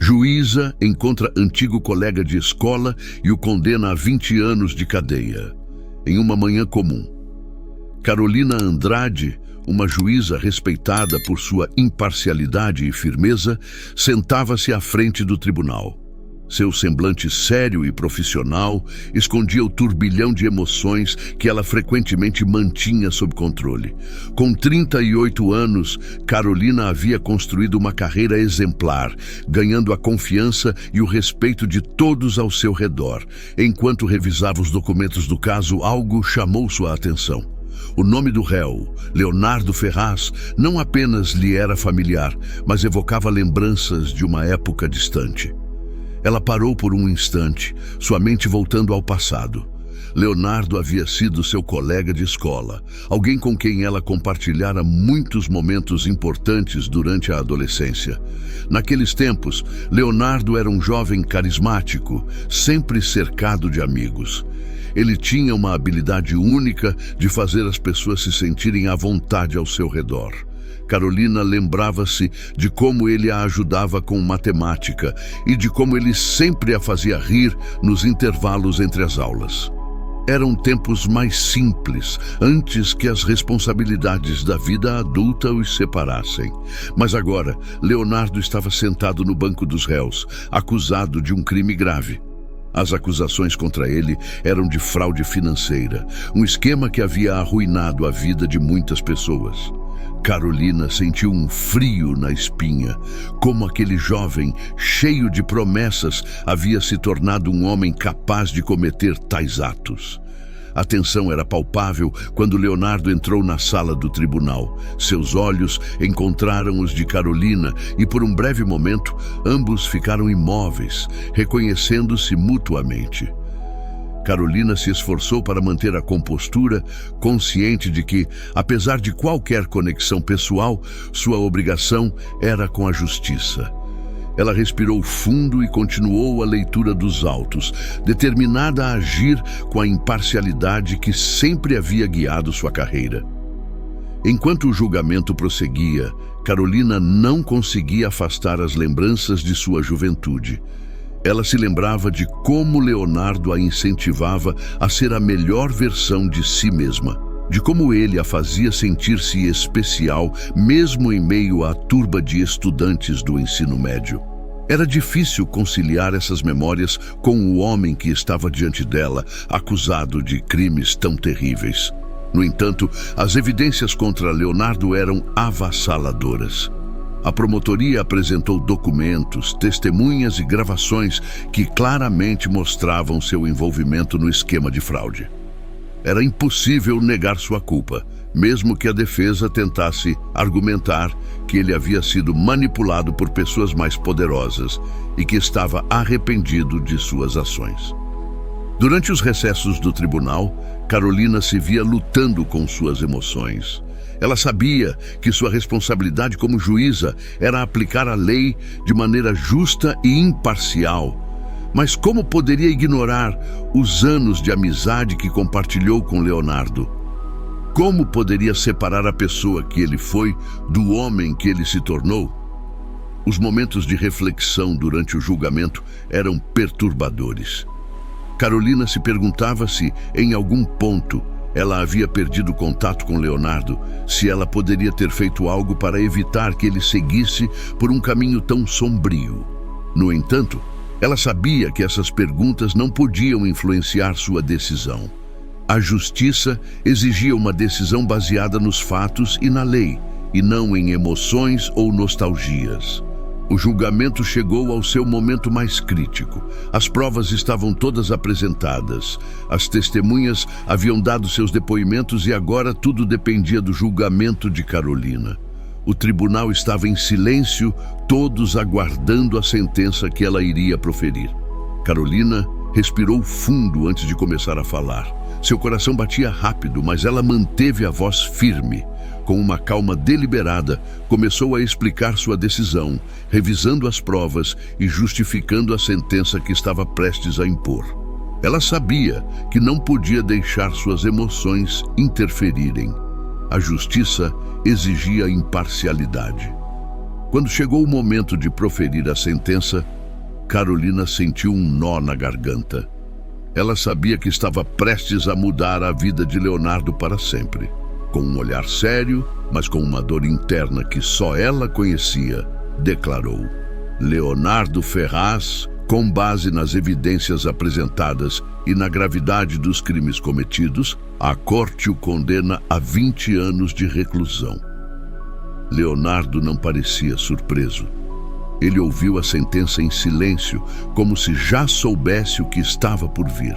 Juíza encontra antigo colega de escola e o condena a 20 anos de cadeia. Em uma manhã comum, Carolina Andrade, uma juíza respeitada por sua imparcialidade e firmeza, sentava-se à frente do tribunal. Seu semblante sério e profissional escondia o turbilhão de emoções que ela frequentemente mantinha sob controle. Com 38 anos, Carolina havia construído uma carreira exemplar, ganhando a confiança e o respeito de todos ao seu redor. Enquanto revisava os documentos do caso, algo chamou sua atenção. O nome do réu, Leonardo Ferraz, não apenas lhe era familiar, mas evocava lembranças de uma época distante. Ela parou por um instante, sua mente voltando ao passado. Leonardo havia sido seu colega de escola, alguém com quem ela compartilhara muitos momentos importantes durante a adolescência. Naqueles tempos, Leonardo era um jovem carismático, sempre cercado de amigos. Ele tinha uma habilidade única de fazer as pessoas se sentirem à vontade ao seu redor. Carolina lembrava-se de como ele a ajudava com matemática e de como ele sempre a fazia rir nos intervalos entre as aulas. Eram tempos mais simples, antes que as responsabilidades da vida adulta os separassem. Mas agora, Leonardo estava sentado no banco dos réus, acusado de um crime grave. As acusações contra ele eram de fraude financeira, um esquema que havia arruinado a vida de muitas pessoas. Carolina sentiu um frio na espinha, como aquele jovem, cheio de promessas, havia se tornado um homem capaz de cometer tais atos. A tensão era palpável quando Leonardo entrou na sala do tribunal. Seus olhos encontraram os de Carolina e, por um breve momento, ambos ficaram imóveis, reconhecendo-se mutuamente. Carolina se esforçou para manter a compostura, consciente de que, apesar de qualquer conexão pessoal, sua obrigação era com a justiça. Ela respirou fundo e continuou a leitura dos autos, determinada a agir com a imparcialidade que sempre havia guiado sua carreira. Enquanto o julgamento prosseguia, Carolina não conseguia afastar as lembranças de sua juventude. Ela se lembrava de como Leonardo a incentivava a ser a melhor versão de si mesma, de como ele a fazia sentir-se especial, mesmo em meio à turba de estudantes do ensino médio. Era difícil conciliar essas memórias com o homem que estava diante dela, acusado de crimes tão terríveis. No entanto, as evidências contra Leonardo eram avassaladoras. A promotoria apresentou documentos, testemunhas e gravações que claramente mostravam seu envolvimento no esquema de fraude. Era impossível negar sua culpa, mesmo que a defesa tentasse argumentar que ele havia sido manipulado por pessoas mais poderosas e que estava arrependido de suas ações. Durante os recessos do tribunal, Carolina se via lutando com suas emoções. Ela sabia que sua responsabilidade como juíza era aplicar a lei de maneira justa e imparcial. Mas como poderia ignorar os anos de amizade que compartilhou com Leonardo? Como poderia separar a pessoa que ele foi do homem que ele se tornou? Os momentos de reflexão durante o julgamento eram perturbadores. Carolina se perguntava se, em algum ponto, ela havia perdido contato com Leonardo, se ela poderia ter feito algo para evitar que ele seguisse por um caminho tão sombrio. No entanto, ela sabia que essas perguntas não podiam influenciar sua decisão. A justiça exigia uma decisão baseada nos fatos e na lei, e não em emoções ou nostalgias. O julgamento chegou ao seu momento mais crítico. As provas estavam todas apresentadas. As testemunhas haviam dado seus depoimentos e agora tudo dependia do julgamento de Carolina. O tribunal estava em silêncio, todos aguardando a sentença que ela iria proferir. Carolina respirou fundo antes de começar a falar. Seu coração batia rápido, mas ela manteve a voz firme. Com uma calma deliberada, começou a explicar sua decisão, revisando as provas e justificando a sentença que estava prestes a impor. Ela sabia que não podia deixar suas emoções interferirem. A justiça exigia imparcialidade. Quando chegou o momento de proferir a sentença, Carolina sentiu um nó na garganta. Ela sabia que estava prestes a mudar a vida de Leonardo para sempre. Com um olhar sério, mas com uma dor interna que só ela conhecia, declarou: Leonardo Ferraz, com base nas evidências apresentadas e na gravidade dos crimes cometidos, a corte o condena a 20 anos de reclusão. Leonardo não parecia surpreso. Ele ouviu a sentença em silêncio, como se já soubesse o que estava por vir.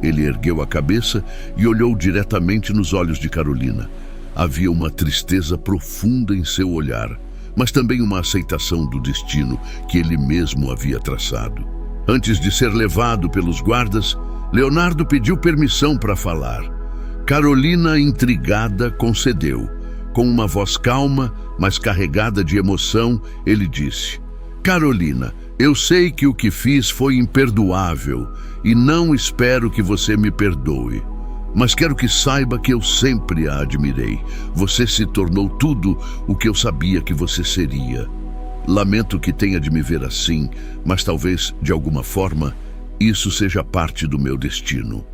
Ele ergueu a cabeça e olhou diretamente nos olhos de Carolina. Havia uma tristeza profunda em seu olhar, mas também uma aceitação do destino que ele mesmo havia traçado. Antes de ser levado pelos guardas, Leonardo pediu permissão para falar. Carolina, intrigada, concedeu. Com uma voz calma, mas carregada de emoção, ele disse: Carolina, eu sei que o que fiz foi imperdoável e não espero que você me perdoe. Mas quero que saiba que eu sempre a admirei. Você se tornou tudo o que eu sabia que você seria. Lamento que tenha de me ver assim, mas talvez, de alguma forma, isso seja parte do meu destino.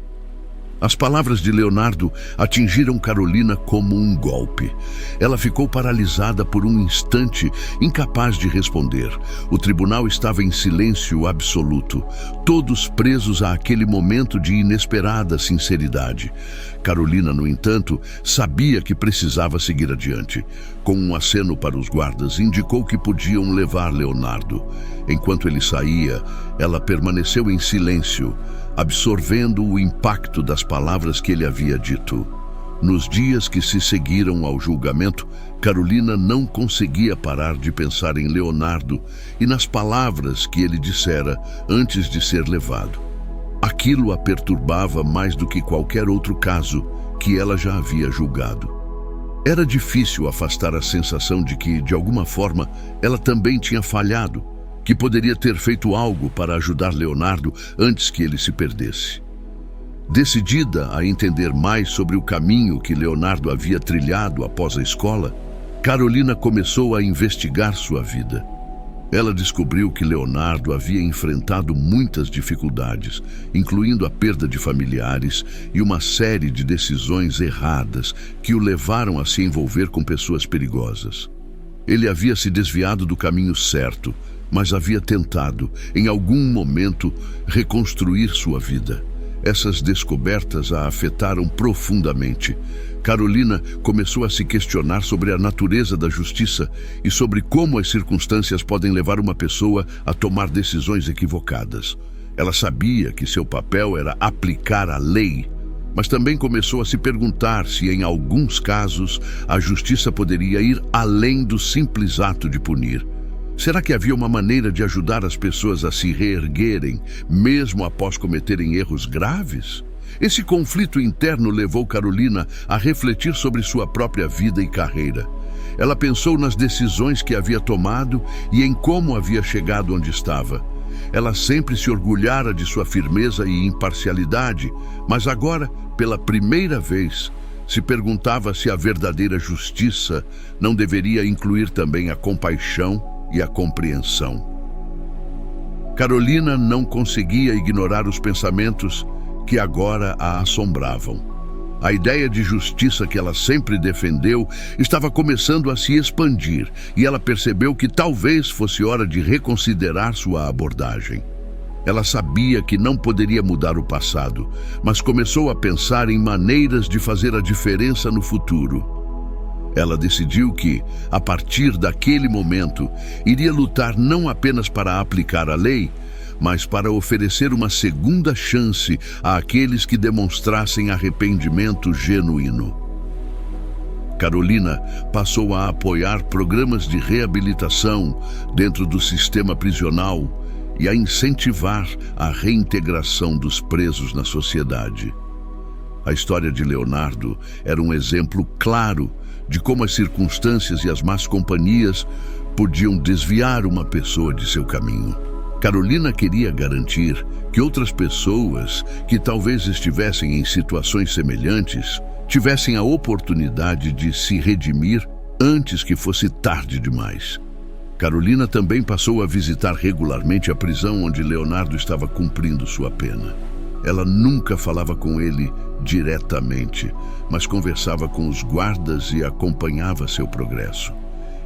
As palavras de Leonardo atingiram Carolina como um golpe. Ela ficou paralisada por um instante, incapaz de responder. O tribunal estava em silêncio absoluto, todos presos àquele momento de inesperada sinceridade. Carolina, no entanto, sabia que precisava seguir adiante. Com um aceno para os guardas, indicou que podiam levar Leonardo. Enquanto ele saía, ela permaneceu em silêncio, absorvendo o impacto das palavras que ele havia dito. Nos dias que se seguiram ao julgamento, Carolina não conseguia parar de pensar em Leonardo e nas palavras que ele dissera antes de ser levado. Aquilo a perturbava mais do que qualquer outro caso que ela já havia julgado. Era difícil afastar a sensação de que, de alguma forma, ela também tinha falhado, que poderia ter feito algo para ajudar Leonardo antes que ele se perdesse. Decidida a entender mais sobre o caminho que Leonardo havia trilhado após a escola, Carolina começou a investigar sua vida. Ela descobriu que Leonardo havia enfrentado muitas dificuldades, incluindo a perda de familiares e uma série de decisões erradas que o levaram a se envolver com pessoas perigosas. Ele havia se desviado do caminho certo, mas havia tentado, em algum momento, reconstruir sua vida. Essas descobertas a afetaram profundamente. Carolina começou a se questionar sobre a natureza da justiça e sobre como as circunstâncias podem levar uma pessoa a tomar decisões equivocadas. Ela sabia que seu papel era aplicar a lei, mas também começou a se perguntar se, em alguns casos, a justiça poderia ir além do simples ato de punir. Será que havia uma maneira de ajudar as pessoas a se reerguerem, mesmo após cometerem erros graves? Esse conflito interno levou Carolina a refletir sobre sua própria vida e carreira. Ela pensou nas decisões que havia tomado e em como havia chegado onde estava. Ela sempre se orgulhara de sua firmeza e imparcialidade, mas agora, pela primeira vez, se perguntava se a verdadeira justiça não deveria incluir também a compaixão e a compreensão. Carolina não conseguia ignorar os pensamentos que agora a assombravam. A ideia de justiça que ela sempre defendeu estava começando a se expandir e ela percebeu que talvez fosse hora de reconsiderar sua abordagem. Ela sabia que não poderia mudar o passado, mas começou a pensar em maneiras de fazer a diferença no futuro. Ela decidiu que, a partir daquele momento, iria lutar não apenas para aplicar a lei, mas para oferecer uma segunda chance àqueles que demonstrassem arrependimento genuíno. Carolina passou a apoiar programas de reabilitação dentro do sistema prisional e a incentivar a reintegração dos presos na sociedade. A história de Leonardo era um exemplo claro de como as circunstâncias e as más companhias podiam desviar uma pessoa de seu caminho. Carolina queria garantir que outras pessoas que talvez estivessem em situações semelhantes tivessem a oportunidade de se redimir antes que fosse tarde demais. Carolina também passou a visitar regularmente a prisão onde Leonardo estava cumprindo sua pena. Ela nunca falava com ele diretamente, mas conversava com os guardas e acompanhava seu progresso.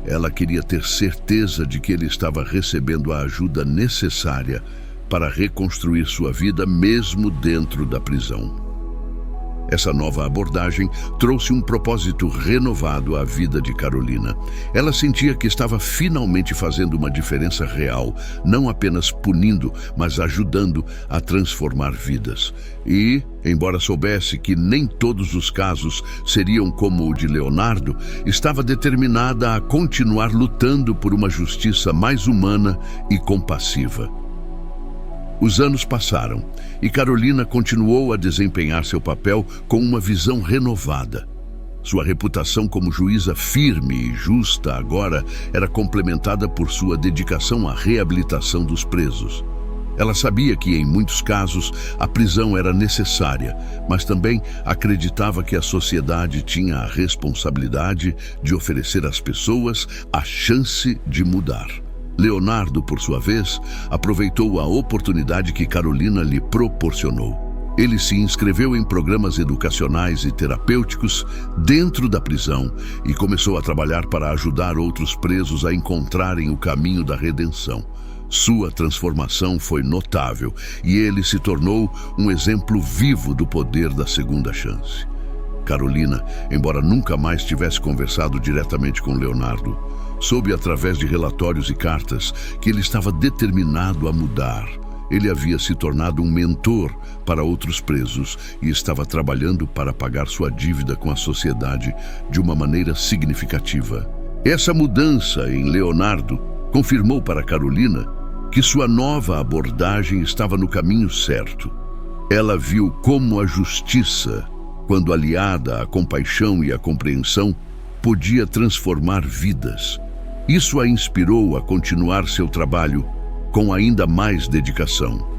Ela queria ter certeza de que ele estava recebendo a ajuda necessária para reconstruir sua vida mesmo dentro da prisão. Essa nova abordagem trouxe um propósito renovado à vida de Carolina. Ela sentia que estava finalmente fazendo uma diferença real, não apenas punindo, mas ajudando a transformar vidas. E, embora soubesse que nem todos os casos seriam como o de Leonardo, estava determinada a continuar lutando por uma justiça mais humana e compassiva. Os anos passaram e Carolina continuou a desempenhar seu papel com uma visão renovada. Sua reputação como juíza firme e justa agora era complementada por sua dedicação à reabilitação dos presos. Ela sabia que, em muitos casos, a prisão era necessária, mas também acreditava que a sociedade tinha a responsabilidade de oferecer às pessoas a chance de mudar. Leonardo, por sua vez, aproveitou a oportunidade que Carolina lhe proporcionou. Ele se inscreveu em programas educacionais e terapêuticos dentro da prisão e começou a trabalhar para ajudar outros presos a encontrarem o caminho da redenção. Sua transformação foi notável e ele se tornou um exemplo vivo do poder da segunda chance. Carolina, embora nunca mais tivesse conversado diretamente com Leonardo, soube através de relatórios e cartas que ele estava determinado a mudar. Ele havia se tornado um mentor para outros presos e estava trabalhando para pagar sua dívida com a sociedade de uma maneira significativa. Essa mudança em Leonardo confirmou para Carolina que sua nova abordagem estava no caminho certo. Ela viu como a justiça, quando aliada à compaixão e à compreensão, podia transformar vidas. Isso a inspirou a continuar seu trabalho com ainda mais dedicação.